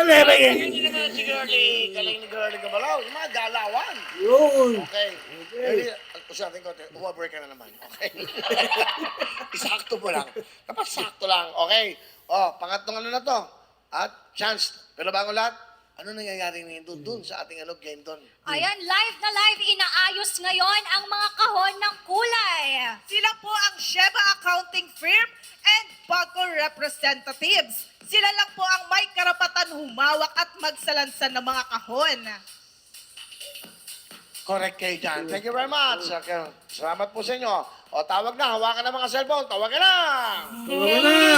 Galing naman si Girlie. Galing ni Girlie Gabalaw. Yung mga galawan. Yun. Okay. Girlie, usatin ko, umabreak ka na naman. Okay. Isakto mo lang. Dapat sakto lang. Okay. O, pangatlong ano na to? At chance. Pero bago lahat, ano nangyayari ngayon doon sa ating game doon? Ayan, live na live, inaayos ngayon ang mga kahon ng kulay. Sila po ang Sheba Accounting Firm and Paco Representatives. Sila lang po ang may karapatan humawak at magsalansan ng mga kahon. Correct kayo dyan. Thank you very much. Okay. Salamat po sa inyo. O, tawag na. Hawakan ng mga cellphone. Tawagan na! Tawagan na.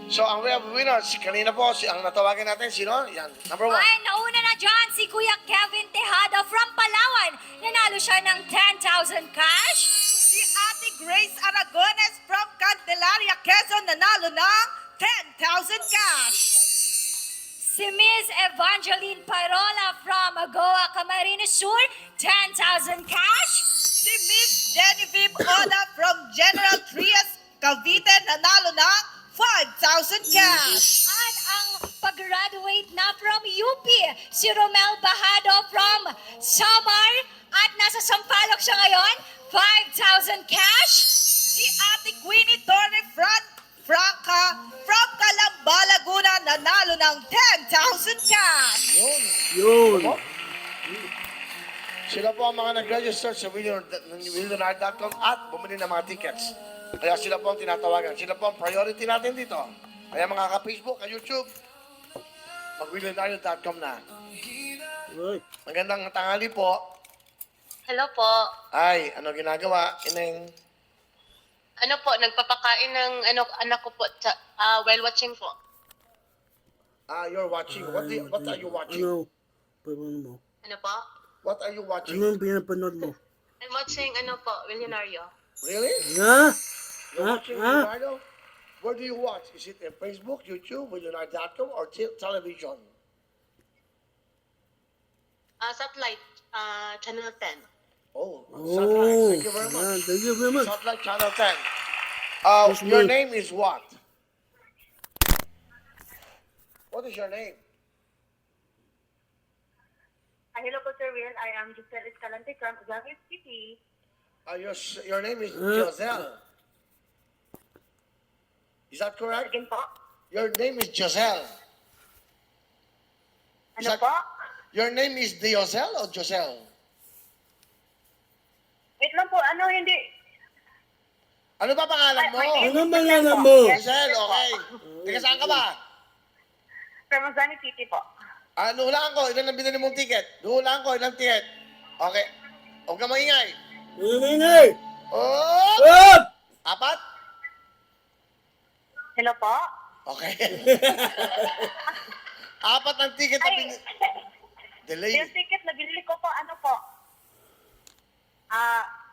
So, ang we have winners. Kanina po, ang natawagan natin, sino? Yan. Number 1. Ay, nauna na dyan si Kuya Kevin Tejada from Palawan. Nanalo siya ng 10,000 cash. Si Ate Grace Aragones from Candelaria, Quezon, nanalo ng 10,000 cash. Si Miss Evangeline Parola from Goa, Camarines Sur, 10,000 cash. Si Miss Genevieve Oda from General Trias, Cavite, nanalo ng 5,000 cash. At ang pag-graduate na from UP, si Romel Bahado from Samar. At nasa Sampaloc siya ngayon, 5,000 cash. Si Ate Queenie Torre Franca from Calamba, Laguna, nanalo ng 10,000 cash. Yun. Yun. Sila po ang mga nag-register sa millionaire.com at bumili ng mga tickets. Kaya sila po ang tinatawagan. Sila po ang priority natin dito. Kaya mga ka-Facebook, ka-YouTube, mag-millionaire.com na. Right. Magandang tanghali po. Hello po. Ay, ano ginagawa? Ineng, Ano po, nagpapakain ng anak ko po while watching po. you're watching. What are you watching? Ano? Panood mo. Ano po? What are you watching? Ano ang pinapanood mo? I'm watching Millionario. Really? Ha? You're Ah, watching ah. Leonardo? Where do you watch? Is it in Facebook, YouTube, millionaire.com, or television? Satellite, Channel 10. Oh, Oh, satellite. Thank you very yan. much. Thank you very much. Satellite Channel 10. Yes, Your ma'am. name is what? What is your name? Hello po, Sir Will. I am Giselle Escalante from Zagis City. Your name is Giselle. Is that correct? Again po? Your name is Giselle. Is Ano that- po? Your name is Diosel or Joselle? Wait lang po, hindi. Ano ba pangalan mo? Ano ang pangalan mo? Giselle, okay. Teka, saan ka ba? From Zagis City po. Nuhulaan ko, ilan ang binili mong ticket? Nuhulaan ko, ilang ticket? Okay. Huwag ka maingay. Ingay! Oh! Up! Apat? Hello po? Okay. Apat ang ticket na binili. Delay. Yung ticket na binili ko po,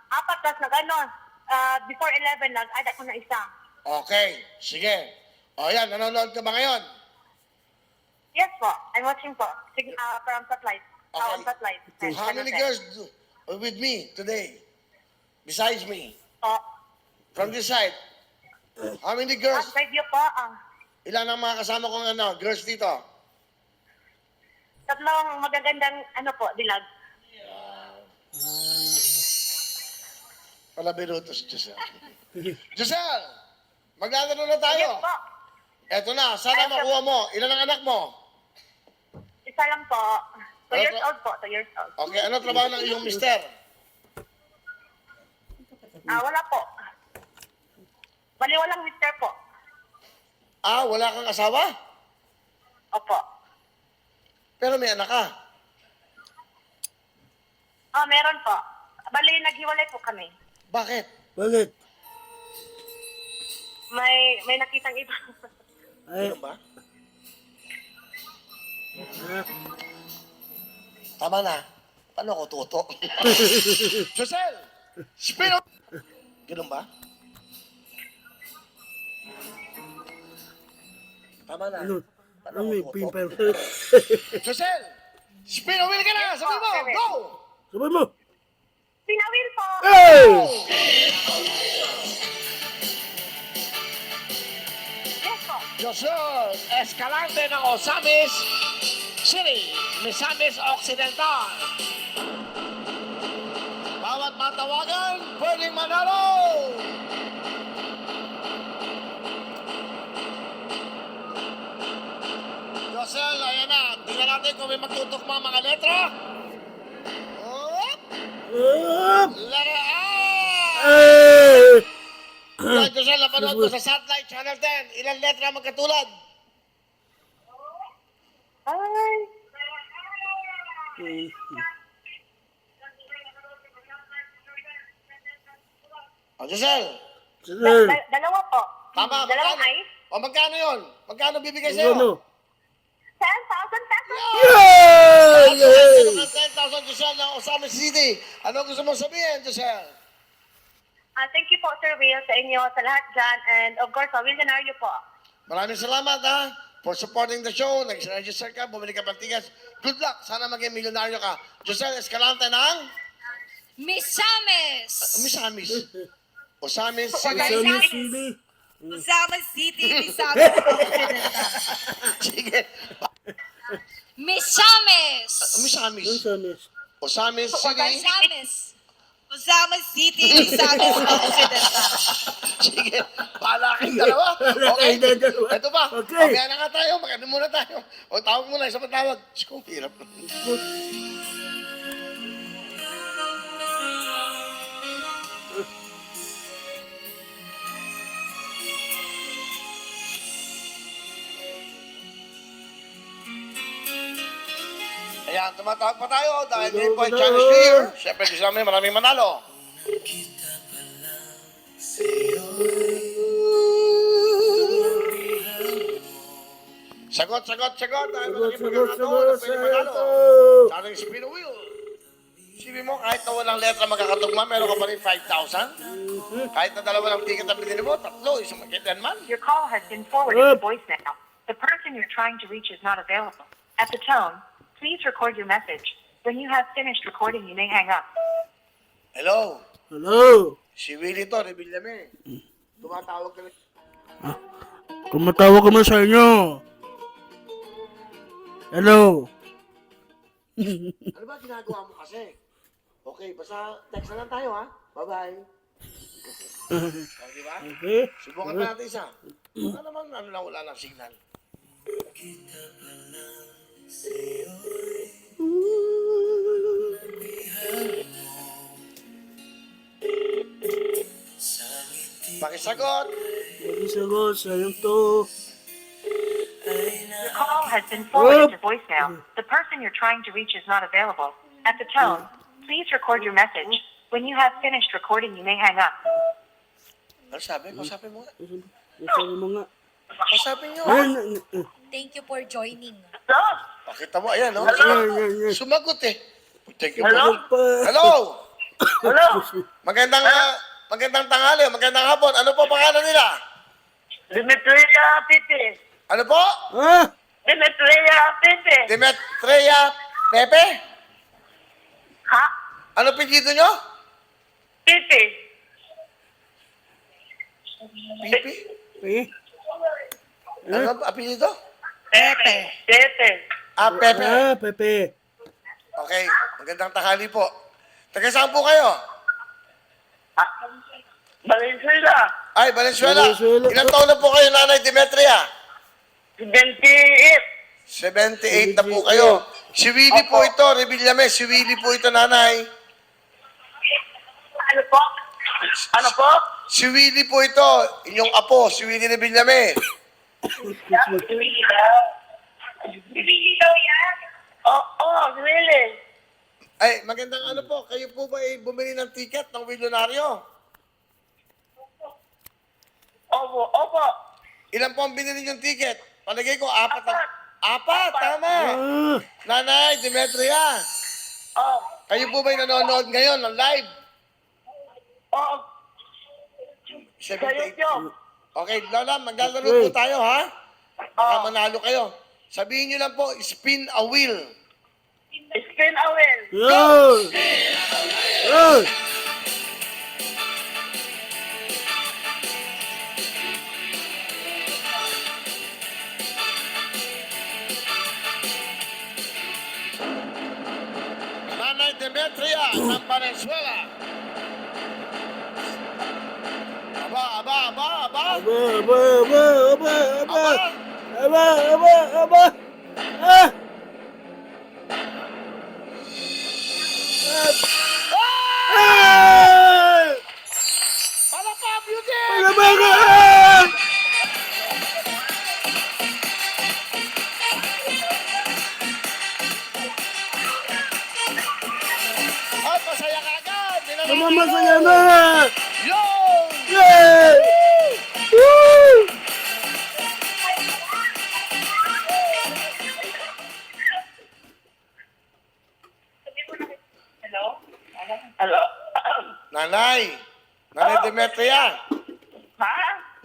apat tas before 11, nag-add ako na isa. Okay, sige. O yan, nanonood ka ba ngayon? Yes po, I'm watching po. From satellite. Okay. On satellite. How many girls are with me today? Besides me? Po. From this side? How many girls? Radio po, Ilan ang mga kasama kong girls dito? tatlong magagandang dilag. Palabiro to si Giselle. Giselle! Maglalaro na tayo. Yes po. Eto na, sana makuha mo. Ilan ang anak mo? Isa lang po. 2 years Ano old po, 2 years old. Okay, ano trabaho ng iyong mister? Wala po. Bali, walang mister po. Wala kang asawa? Opo. Pero may anak ka. Meron po. Bali, naghiwalay po kami. Bakit? Bakit? May nakitang iba. Ay, Ano ba? ah, Tama na. Paano ako tuto? Giselle! Spin out! Ganun ba? Tama na. ano? Paano Ano may ako tuto? pimper? Giselle! Spin a wheel ka na! Sabi mo! Go! Sabay mo! Pinawil po. Hey! Yes po. Joshua Escalante ng Osamis City, Misamis Occidental. Bawat matawagan, pwedeng manalo! Josel, ayan na. Tingnan natin kung may magtutugma mga letra. Oh, Up! letter A! Ay! Yan, Josel, napanood ko sa Satellite Channel 10. Ilang letra magkatulad? Oh, Josel. Sir! Dalawa po. Tama, Dalawang magkano? ice. O magkano yun? Magkano bibigay sa'yo? Ano? 10,000 pesos. Yay! Ano Yay! ka 10,000 Josel ng Osamis City? Ano gusto mong sabihin, Josel? Thank you po, Sir Will, sa inyo, sa lahat dyan. And of course, Willonario po. Maraming salamat ha for supporting the show. Nag-register ka, bumili ka ng tigas. Good luck. Sana maging milyonaryo ka. Josel Escalante ng Misamis! Misamis. Osamis Saan City. na sili? Usama City, Misamis Occidental. Sige. Misamis! Misamis. Saan na? Osamis City. Misamis! Usama City, Misamis Occidental. Sige. Bahala kayong dalawa. Okay. kayong dalawa. Ito ba? Okay. Okay na nga tayo. Magkano muna tayo. O tawag muna. Isa pa tawag. Diyos ko, hirap. Ayan, tumatawag pa tayo dahil Hello, Green Point hello. Challenge New Year. Siyempre, gusto namin maraming manalo. Sagot, sagot, sagot. Dahil malaking Sagot, pagkakataon sagot, na pwede manalo. sagot. Challenge spin the wheel. Sabi mo, kahit na walang letra magkakatugma, meron ka pa rin 5,000. Kahit na dalawa lang ticket ang binili mo, tatlo, isang magkitan man. Your call has been forwarded Up. to voicemail. The person you're trying to reach is not available. At the tone, please record your message. When you have finished recording, you may hang up. Hello, Hello! si Willie to, Revillame. Tumatawag ka rin. Kumatawag kami sa inyo. Hello! Ano ba ginagawa mo kasi? Okay, basta text na lang tayo ha. Bye-bye. O, di ba? Okay? Subukan pa natin isa. Baka naman ano lang, wala lang signal. Pakisagot. Mag-isagot, sayang to. Your call has been forwarded to voicemail. The person you're trying to reach is not available. At the tone, please record your message. When you have finished recording, you may hang up. Ano sabi? Kausapin mo nga. Sabi mo nga. Kausapin nyo. Thank you for joining. Pakita mo, ayan, no? Yan. Sumagot eh. Thank you. Hello? Hello? Magandang tanghali, magandang hapon. Ano po pangalan nila? Demetria Pipe. Ano po? Ah! Demetria Pipe. Demetria Pepe? Ha? Ano pinito nyo? Pipe. Pipi? Eh? Ano ba apelyido? Pepe. Pepe. Ah, Pepe. Ah, Pepe. Okay, magandang tanghali po. Taga saan po kayo? Valenzuela. Ay, Valenzuela. Valenzuela. Ilang taon na po kayo, Nanay Demetria? 28. 78 na po kayo. Si Willie po ito, Revillame. Si Willie po ito, Nanay. Ano po? Ano po? Si Willie po ito, inyong apo, si Willie Revillame. Bibili daw yan. Oo, really. Ay, magandang ano po, kayo po ba ay bumili ng ticket ng Willonaryo? Opo, opo. Ilan po ang binili yung ticket? Palagay ko, apat. Apat, tama. Ah! Nanay, Demetria. Oh, Kayo po ba ay nanonood ngayon ng live? oh. 78. Kayo. Okay, Lola, maglalaro po tayo, ha? Baka Oh. manalo kayo. Sabihin nyo lang po, spin a wheel. Spin a wheel. Yun! Yun! Nanay Demetria ng Valenzuela. Aba, aba, aba, aba. Aba, aba, aba, aba, aba. Aba, aba, aba. Ah! Ah! Palapa, beauty! Palabangan! At masaya ka agad! Namamasaya na! Yo! Yay! Woo! Hello? Nanay! Nanay Demetria! Ha?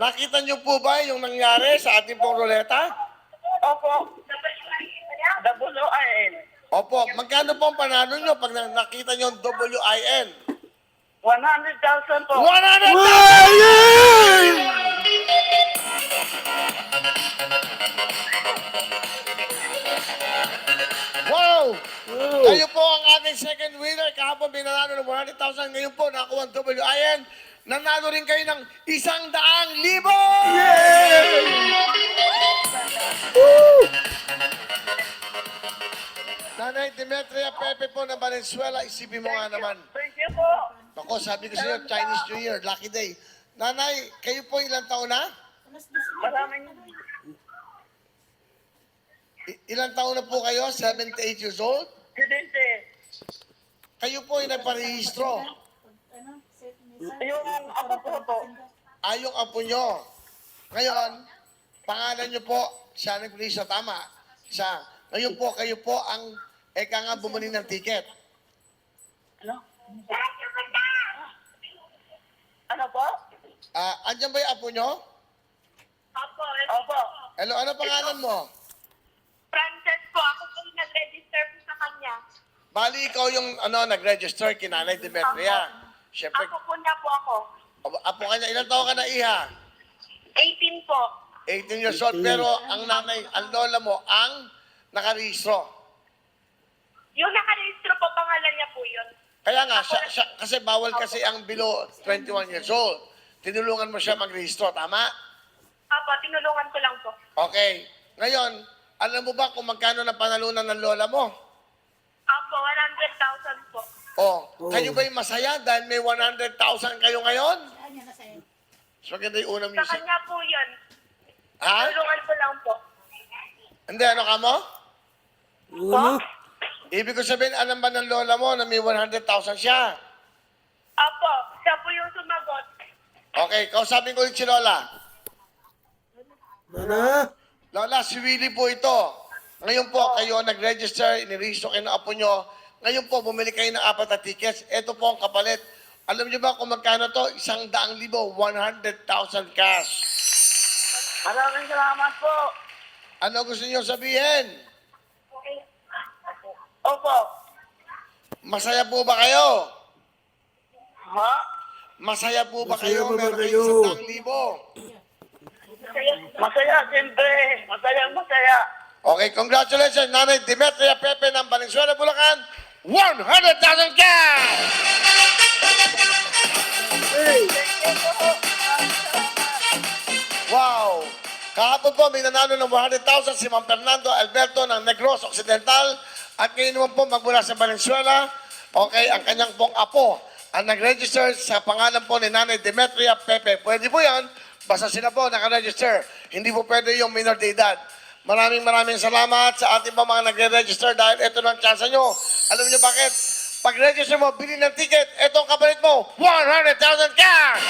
Nakita niyo po ba yung nangyari sa ating pong ruleta? Opo. WIN. Opo, magkano po ang panalo niyo pag nakita niyo yung WIN? 100,000 po. 100,000! Yay! Wow! Oh. Kayo po ang ating second winner. Kahapon binanalo ng 100,000. Ngayon po, nakuha ang WIN. Nanalo rin kayo ng 100,000! Yay! Woo! Nanay Demetria Pepe po ng Valenzuela, isipin mo nga naman. Thank you po. Ako, sabi ko sa iyo, Chinese New Year, lucky day. Nanay, kayo po ilang taon na? Maraming Ilang taon na po kayo? 78 years old? studente. Kayo po ay nagparehistro. Yung ako po. Yung apo nyo. Ngayon, pangalan nyo po, siya nagparehistro, tama. Siya. Ngayon po, kayo po ang eka nga bumili ng ticket. Ano? Ano po? Andyan ba yung apo nyo? Opo. Opo. Hello, ano pangalan mo? Frances po. Ako po yung nag-register po sa kanya. Bali, ikaw yung nag-register kay Nanay Demetria. Siyempre, Ako po niya po ako. apo ka niya, ilang taon ka na iha? 18 po. 18 years old, pero ang nanay, ang lola mo, ang nakarehistro. Yung nakarehistro po, pangalan niya po yun. Kaya nga, kasi bawal kasi ang below 21 years old. Tinulungan mo siya magrehistro, tama? Apo, tinulungan ko lang po. Okay. Ngayon, alam mo ba kung magkano na panalunan ng lola mo? Apo, 100,000 po. Kayo ba'y masaya dahil may 100,000 kayo ngayon? So, maganda yung unang Sa music. kanya po yun. Ha? Tinulungan ko lang po. Hindi, ano ka mo? Ano? Ibig ko sabihin, alam ba ng lola mo na may 100,000 siya? Apo, siya po yung sumagot. Okay, kausapin ko ulit si Lola. Ano? Lola, si Willie po ito. Ngayon po, kayo nag-register, inirehistro kayo ng apo nyo. Ngayon po, bumili kayo ng 4 na tickets. Ito po ang kapalit. Alam niyo ba kung magkano to? 100,000, 100,000 cash. Maraming salamat po. Ano gusto niyo sabihin? Opo. Masaya po ba kayo? Ha? Masaya po ba Masaya kayo? pa ba Meron kayo? kayong 100,000. Masaya, siyempre. Masaya. Okay, congratulations, Nanay Demetria Pepe ng Valenzuela, Bulacan. 100,000 cash! Hey! Wow! Kahapon po, may nanalo ng 100,000 si Ma'am Fernando Alberto ng Negros Occidental. At ngayon naman po, magmula sa Valenzuela, okay, ang kanyang pong apo ang nag-register sa pangalan po ni Nanay Demetria Pepe. Pwede po yan, basta sila po naka-register. Hindi po pwede yung minor de edad. Maraming salamat sa ating po mga nagre-register dahil ito ng chance nyo. Alam nyo bakit? Pag-register mo, bili ng ticket, ito ang kapalit mo, 100,000 cash!